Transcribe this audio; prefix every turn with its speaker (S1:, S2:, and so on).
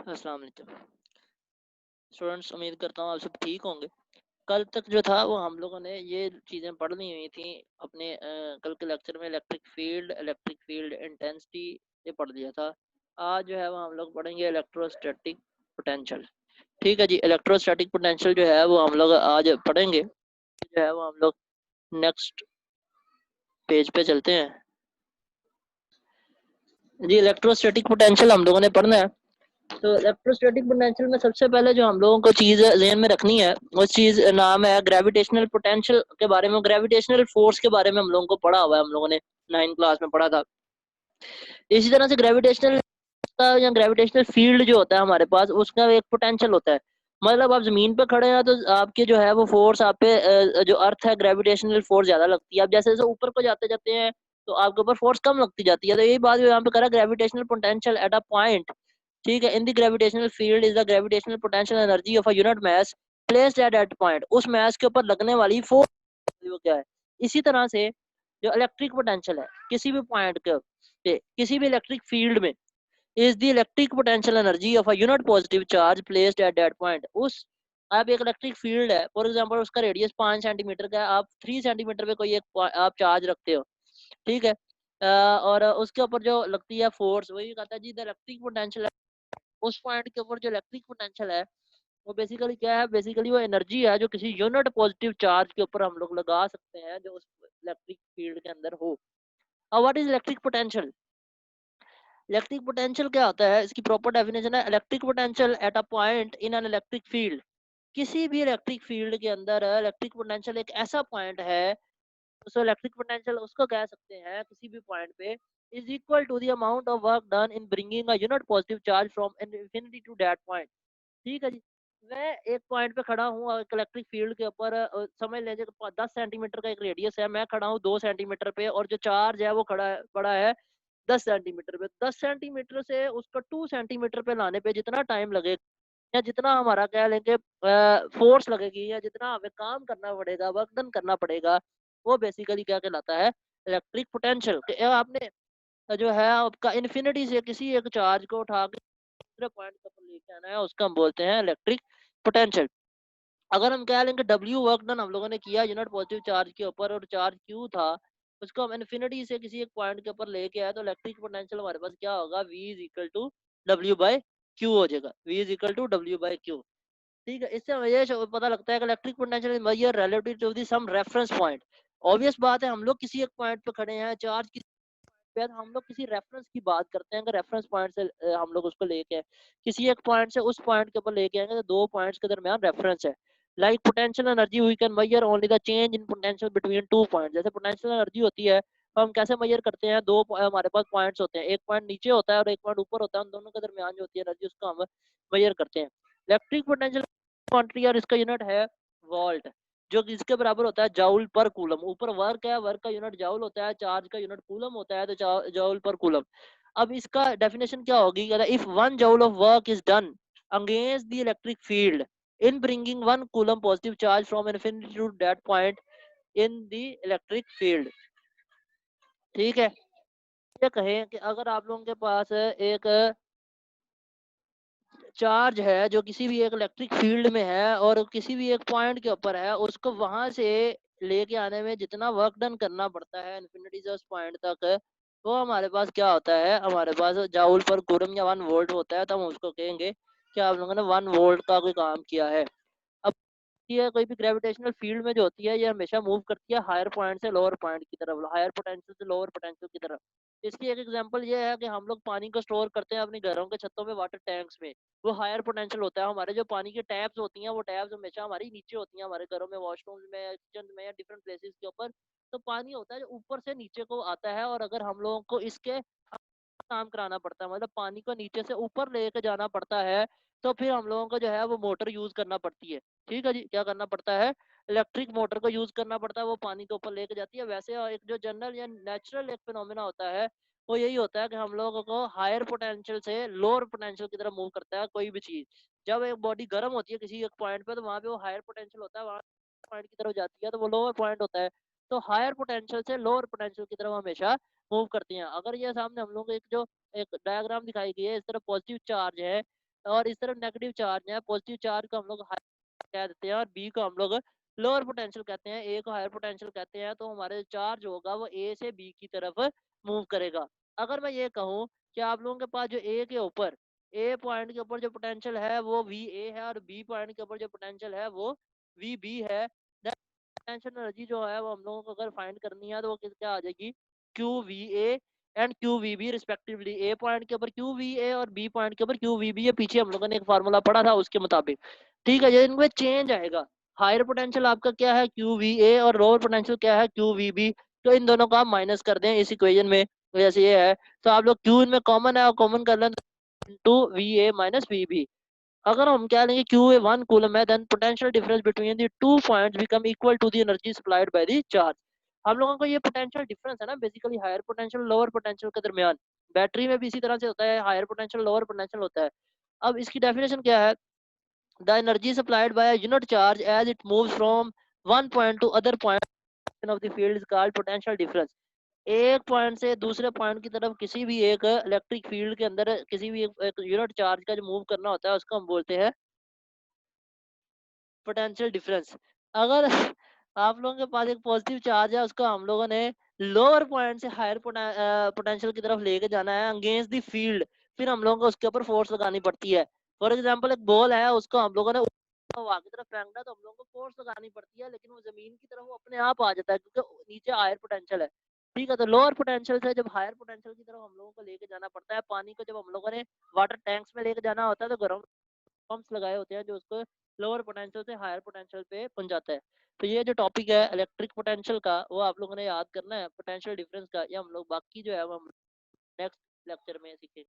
S1: अस्सलाम वालेकुम स्टूडेंट्स, उम्मीद करता हूँ आप सब ठीक होंगे। कल तक जो था वो हम लोगों ने ये चीज़ें पढ़ ली हुई थी अपने कल के लेक्चर में इलेक्ट्रिक फील्ड इंटेंसिटी ये पढ़ लिया था। आज जो है वो हम लोग पढ़ेंगे इलेक्ट्रोस्टैटिक पोटेंशियल। ठीक है जी, इलेक्ट्रोस्टैटिक पोटेंशियल जो है वो हम लोग आज पढ़ेंगे। जो है वो हम लोग नेक्स्ट पेज पे चलते हैं जी। इलेक्ट्रोस्टैटिक पोटेंशियल हम लोगों ने पढ़ना है। तो इलेक्ट्रोस्टैटिक पोटेंशियल में सबसे पहले जो हम लोगों को चीज ध्यान में रखनी है उस चीज नाम है ग्रेविटेशनल पोटेंशियल के बारे में। ग्रेविटेशनल फोर्स के बारे में हम लोगों को पढ़ा हुआ है, हम लोगों ने 9 क्लास में पढ़ा था। इसी तरह से ग्रेविटेशनल का या ग्रेविटेशनल फील्ड जो होता है हमारे पास, उसका एक पोटेंशियल होता है। मतलब आप जमीन पे खड़े हैं तो आपके जो है वो फोर्स आप पे जो अर्थ है ग्रेविटेशनल फोर्स ज्यादा लगती है। आप जैसे जैसे ऊपर को जाते जाते हैं तो आपके ऊपर फोर्स कम लगती जाती है। तो यही बात यहाँ पे करा, gravitational potential at a point. ठीक है, in the gravitational field is the gravitational potential energy of a unit mass placed at that point. उस मास के ऊपर लगने वाली फोर्स वो क्या है। इसी तरह से जो इलेक्ट्रिक पोटेंशियल है किसी भी पॉइंट पे किसी भी इलेक्ट्रिक फील्ड में is the electric potential energy of a unit positive charge placed at that point. उस आप एक इलेक्ट्रिक फील्ड है, फॉर एग्जांपल उसका रेडियस 5 सेंटीमीटर का है, आप 3 सेंटीमीटर पे कोई एक आप चार्ज रखते हो। ठीक है, और उसके ऊपर जो लगती है फोर्स वही कहता है जी द इलेक्ट्रिक पोटेंशियल। उस पॉइंट के ऊपर जो इलेक्ट्रिक पोटेंशियल है वो बेसिकली क्या है, बेसिकली वो एनर्जी है जो किसी यूनिट पॉजिटिव चार्ज के ऊपर हम लोग लगा सकते हैं जो उस इलेक्ट्रिक फील्ड के अंदर हो। अब what is electric potential. Electric potential क्या होता है, इसकी प्रॉपर डेफिनेशन है electric potential at a point in an electric field. किसी भी इलेक्ट्रिक फील्ड के अंदर इलेक्ट्रिक पोटेंशियल एक ऐसा पॉइंट है, तो इलेक्ट्रिक पोटेंशियल उसको कह सकते हैं किसी भी पॉइंट पे is equal to the amount of work done in bringing a unit positive charge from infinity to that point. ठीक है जी, मैं एक पॉइंट पे खड़ा हूँ एक इलेक्ट्रिक फील्ड के ऊपर, समझ लीजिए 10 सेंटीमीटर का एक रेडियस है, मैं खड़ा हूँ 2 सेंटीमीटर पे और जो चार्ज है वो खड़ा है पड़ा है 10 सेंटीमीटर पे। 10 सेंटीमीटर से उसको 2 सेंटीमीटर पे लाने पे जितना टाइम लगेगा या जितना हमारा कह लेंगे फोर्स लगेगी या जितना हमें काम करना पड़ेगा, वर्क डन करना पड़ेगा, वो बेसिकली क्या कहलाता है, इलेक्ट्रिक पोटेंशियल। आपने जो है आपका इन्फिनिटी से किसी एक चार्ज को उठा के दूसरे पॉइंट पर लेके आना है, उसका हम बोलते हैं इलेक्ट्रिक पोटेंशियल। अगर हम कह लेंगे डब्ल्यू वर्क डन हम लोगों ने किया यूनिट पॉजिटिव चार्ज के ऊपर और चार्ज क्यू था, उसको हम इन्फिनिटी से किसी एक पॉइंट के ऊपर लेके आए, तो इलेक्ट्रिक पोटेंशियल हमारे पास क्या होगा, V is equal to W by Q हो जाएगा। V is equal to W by Q. ठीक है, इससे हमें ये पता लगता है कि electric potential is measure relative to the some reference point. Obvious बात है, हम लोग किसी एक पॉइंट पे खड़े हैं, चार्ज की पे हम लोग किसी रेफरेंस की बात करते हैं कि रेफरेंस पॉइंट से हम लोग उसको लेके आए, किसी एक पॉइंट से उस पॉइंट के ऊपर लेके आएंगे तो दो पॉइंट्स के दरमियान रेफरेंस है। Like potential energy we can measure only the change in potential between two point. जैसे पोटेंशियल एनर्जी होती है तो हम कैसे मेजर करते हैं, हमारे पास पॉइंट्स होते हैं, एक पॉइंट नीचे होता है और एक पॉइंट ऊपर होता है, उन दोनों के दरमियान जो होती है एनर्जी उसको हम मेजर करते हैं। इलेक्ट्रिक पोटेंशियल क्वांटिटी और इसका यूनिट है वोल्ट, जो कि इसके बराबर होता है जाउल पर कूलम। ऊपर वर्क है, वर्क का यूनिट जाउल होता है, चार्ज का यूनिट कूलम होता है, तो जाउल पर कूलम। अब इसका डेफिनेशन क्या होगी, if 1 joule of work is done against the electric field in bringing 1 coulomb positive charge from infinity to that point in the electric field. ठीक है, ये कहें कि अगर आप लोगों के पास एक चार्ज है जो किसी भी एक इलेक्ट्रिक फील्ड में है और किसी भी एक पॉइंट के ऊपर है, उसको वहां से लेके आने में जितना वर्क डन करना पड़ता है इन्फिनिटी से उस पॉइंट तक, वो हमारे पास क्या होता है, हमारे पास जाउल पर कूलम या 1 वोल्ट होता है। तो हम उसको कहेंगे कि आप लोगों ने 1 वोल्ट का कोई काम किया है। अब ये कोई भी ग्रेविटेशनल फील्ड में जो होती है ये हमेशा मूव करती है हायर पॉइंट से लोअर पॉइंट की तरफ, हायर पोटेंशियल से लोअर पोटेंशियल की तरफ। इसकी एक एग्जांपल ये है कि हम लोग पानी को स्टोर करते हैं अपने घरों के छतों में, वाटर टैंक्स में। वो हायर पोटेंशियल होता है। हमारे जो पानी की टैप्स होती हैं वो टैप्स हमेशा हमारी नीचे होती हैं, हमारे घरों में, वॉशरूम में, किचन में या डिफरेंट प्लेसेस के ऊपर। तो पानी होता है जो ऊपर से नीचे को आता है, और अगर हम लोगों को इसके काम कराना पड़ता है, मतलब पानी को नीचे से ऊपर लेके जाना पड़ता है, तो फिर हम लोगों को जो है वो मोटर यूज करना पड़ती है। ठीक है जी, क्या करना पड़ता है, इलेक्ट्रिक मोटर को यूज करना पड़ता है, वो पानी को ऊपर लेके जाती है। वैसे एक जो जनरल या नेचुरल एक फिनोमिना होता है वो यही होता है कि हम लोगों को हायर पोटेंशियल से लोअर पोटेंशियल की तरफ मूव करता है कोई भी चीज। जब एक बॉडी गर्म होती है किसी एक पॉइंट पे तो वहां पे वो हायर पोटेंशियल होता है, वहां पॉइंट की तरफ जाती है तो वो लोअर पॉइंट होता है। तो हायर पोटेंशियल से लोअर पोटेंशियल की तरफ हमेशा मूव करती हैं। अगर ये सामने हम लोग एक जो एक डायग्राम दिखाई गई है, इस तरफ पॉजिटिव चार्ज है और इस तरफ नेगेटिव चार्ज है, पॉजिटिव चार्ज को हम लोग हाई कह देते हैं और बी को हम लोग लोअर पोटेंशियल कहते हैं, ए को हायर पोटेंशियल कहते हैं। तो हमारे जो चार्ज होगा वो ए से बी की तरफ मूव करेगा। अगर मैं ये कहूँ कि आप लोगों के पास जो ए के ऊपर, ए पॉइंट के ऊपर जो पोटेंशियल है वो वी ए है और बी पॉइंट के ऊपर जो पोटेंशियल है वो वी बी है, पोटेंशियल एनर्जी जो है वो हम लोगों को अगर फाइंड करनी है तो वो क्या आ जाएगी, Q V A and Q V B respectively. A point के ऊपर क्यू वी ए और बी पॉइंट के ऊपर क्यू वी बी। ये पीछे हम लोगों ने एक फार्मूला पढ़ा था उसके मुताबिक, ठीक है। ये इनमें चेंज आएगा, हायर पोटेंशियल आपका क्या है क्यू वी ए और लोअर पोटेंशियल क्या है क्यू वी बी। तो इन दोनों को आप माइनस कर दें इस इक्वेशन में, जैसे ये है तो आप लोग क्यू इनमें कॉमन है और कॉमन कर लें two V A minus V B. अगर हम क्या लेंगे क्यू ए 1 कूलम है, then potential difference between the two points become equal to the energy supplied by the charge. हम लोगों को ये पोटेंशियल डिफरेंस है ना basically higher potential lower potential के दरमियान, बैटरी में भी इसी तरह से होता है, हायर पोटेंशियल लोअर पोटेंशियल होता है। अब इसकी डेफिनेशन क्या है, the energy supplied by unit charge as it moves from one point to other point of the field is called potential difference. एक पॉइंट से दूसरे पॉइंट की तरफ किसी भी एक इलेक्ट्रिक फील्ड के अंदर किसी भी एक यूनिट चार्ज का जो मूव करना होता है उसको हम बोलते हैं पोटेंशियल डिफरेंस। अगर आप लोगों के पास एक पॉजिटिव चार्ज है उसको हम लोगों ने लोअर पॉइंट से हायर पोटेंशियल की तरफ लेके जाना है अगेंस्ट द फील्ड, फिर हम लोगों को उसके ऊपर फोर्स लगानी पड़ती है। फॉर एग्जांपल एक बॉल है उसको हम लोगों ने हवा की तरफ फेंकना है तो हम लोगों को फोर्स लगानी पड़ती है, लेकिन वो जमीन की तरफ वो अपने आप आ जाता है क्योंकि नीचे हायर पोटेंशियल है। ठीक है, तो लोअर पोटेंशियल से जब हायर पोटेंशियल की तरफ हम लोगों को लेके जाना पड़ता है, पानी को जब हम लोगों ने वाटर टैंक्स में लेके जाना होता है तो गर्म पंप्स लगाए होते हैं जो उसको लोअर पोटेंशियल से हायर पोटेंशियल पे पहुंचाता है। तो ये जो टॉपिक है इलेक्ट्रिक पोटेंशियल का वो आप लोगों ने याद करना है, पोटेंशियल डिफरेंस का। ये हम लोग बाकी जो है वो हम नेक्स्ट लेक्चर में सीखेंगे।